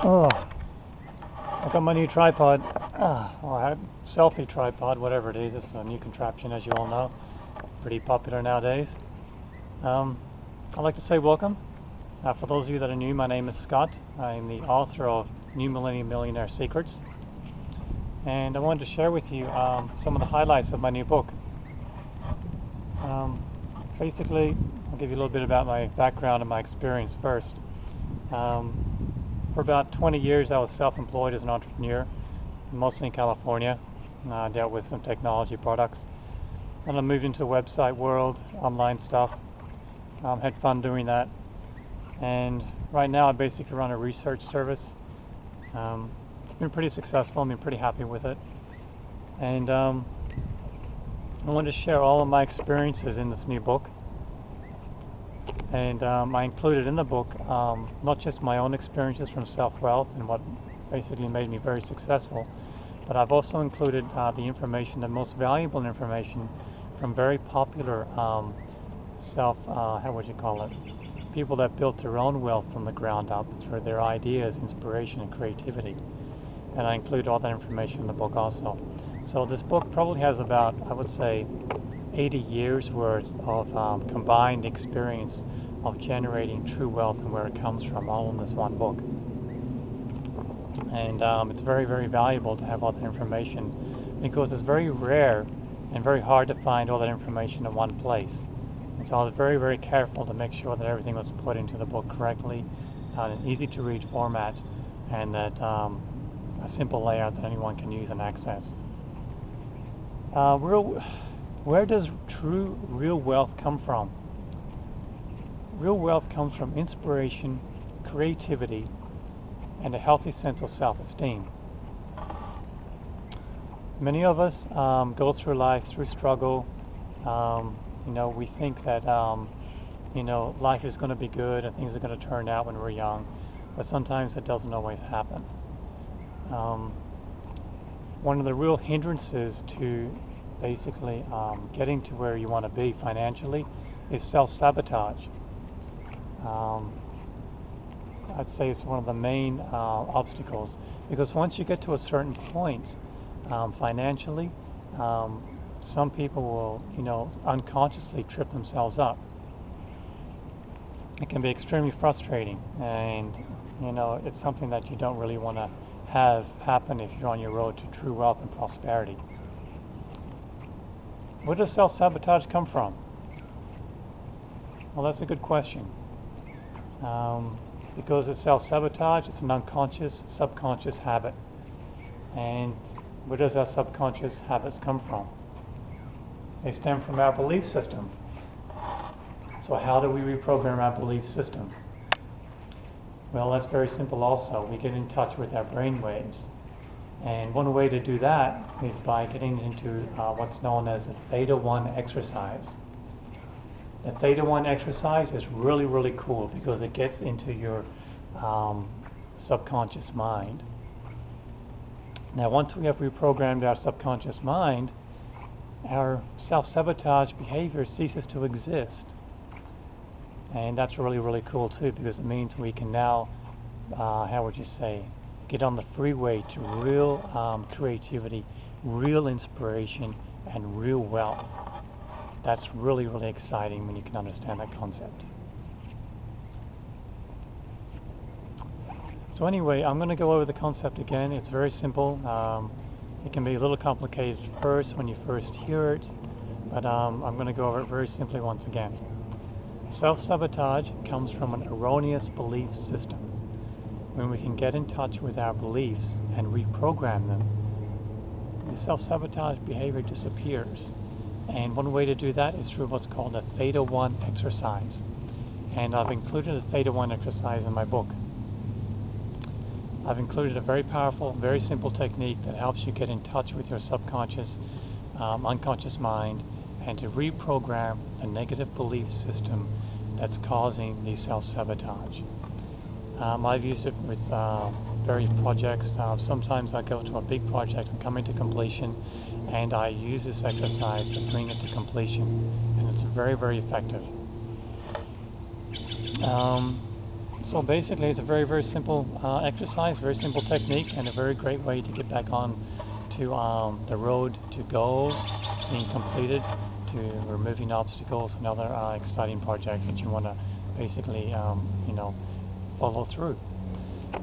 Oh, I got my new tripod. Well, selfie tripod, whatever it is. It's a new contraption, as you all know. Pretty popular nowadays. I'd like to say welcome. For those of you that are new, my name is Scott. I'm the author of New Millennium Millionaire Secrets. And I wanted to share with you some of the highlights of my new book. Basically, I'll give you a little bit about my background and my experience first. For about 20 years I was self-employed as an entrepreneur, mostly in California. I dealt with some technology products. Then I moved into the website world, online stuff. Had fun doing that. And right now I basically run a research service. It's been pretty successful. I've been pretty happy with it. And I wanted to share all of my experiences in this new book. And I included in the book not just my own experiences from self-wealth and what basically made me very successful, but I've also included the information, the most valuable information from very popular how would you call it? People that built their own wealth from the ground up through their ideas, inspiration, and creativity. And I include all that information in the book also. So this book probably has about, I would say, 80 years worth of combined experience of generating true wealth and where it comes from, all in this one book. And it's very, very valuable to have all that information because it's very rare and very hard to find all that information in one place. And so I was very, very careful to make sure that everything was put into the book correctly, in an easy to read format, and that a simple layout that anyone can use and access. Where does true real wealth come from? Real wealth comes from inspiration, creativity, and a healthy sense of self-esteem. Many of us go through life through struggle. We think that life is going to be good and things are going to turn out when we're young, but sometimes it doesn't always happen. One of the real hindrances to basically getting to where you want to be financially is self-sabotage. I'd say it's one of the main obstacles, because once you get to a certain point financially, some people will unconsciously trip themselves up. It can be extremely frustrating, and it's something that you don't really want to have happen if you're on your road to true wealth and prosperity. Where does self-sabotage come from? Well, that's a good question. Because it's self-sabotage, it's an unconscious, subconscious habit. And where does our subconscious habits come from? They stem from our belief system. So how do we reprogram our belief system? Well, that's very simple also. We get in touch with our brain waves. And one way to do that is by getting into what's known as a Theta 1 exercise. The Theta 1 exercise is really, really cool because it gets into your subconscious mind. Now, once we have reprogrammed our subconscious mind, our self-sabotage behavior ceases to exist. And that's really, really cool too, because it means we can now, get on the freeway to real creativity, real inspiration, and real wealth. That's really, really exciting when you can understand that concept. So anyway, I'm going to go over the concept again. It's very simple. It can be a little complicated at first when you first hear it, but I'm going to go over it very simply once again. Self-sabotage comes from an erroneous belief system. When we can get in touch with our beliefs and reprogram them, the self-sabotage behavior disappears. And one way to do that is through what's called a Theta 1 exercise. And I've included a Theta 1 exercise in my book. I've included a very powerful, very simple technique that helps you get in touch with your subconscious, unconscious mind, and to reprogram the negative belief system that's causing the self-sabotage. I've used it with various projects. Sometimes I go to a big project and coming to completion, and I use this exercise to bring it to completion, and it's very, very effective. So basically it's a very, very simple exercise, very simple technique, and a very great way to get back on to the road to goals being completed, to removing obstacles and other exciting projects that you want to basically follow through.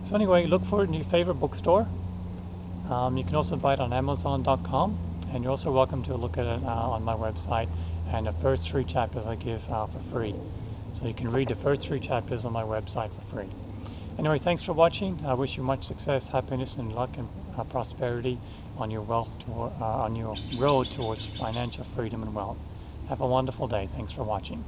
So anyway, look for it in your favorite bookstore. You can also buy it on Amazon.com, and you're also welcome to look at it on my website, and the first 3 chapters I give for free. So you can read the first 3 chapters on my website for free. Anyway, thanks for watching. I wish you much success, happiness, and luck and prosperity on your on your road towards financial freedom and wealth. Have a wonderful day. Thanks for watching.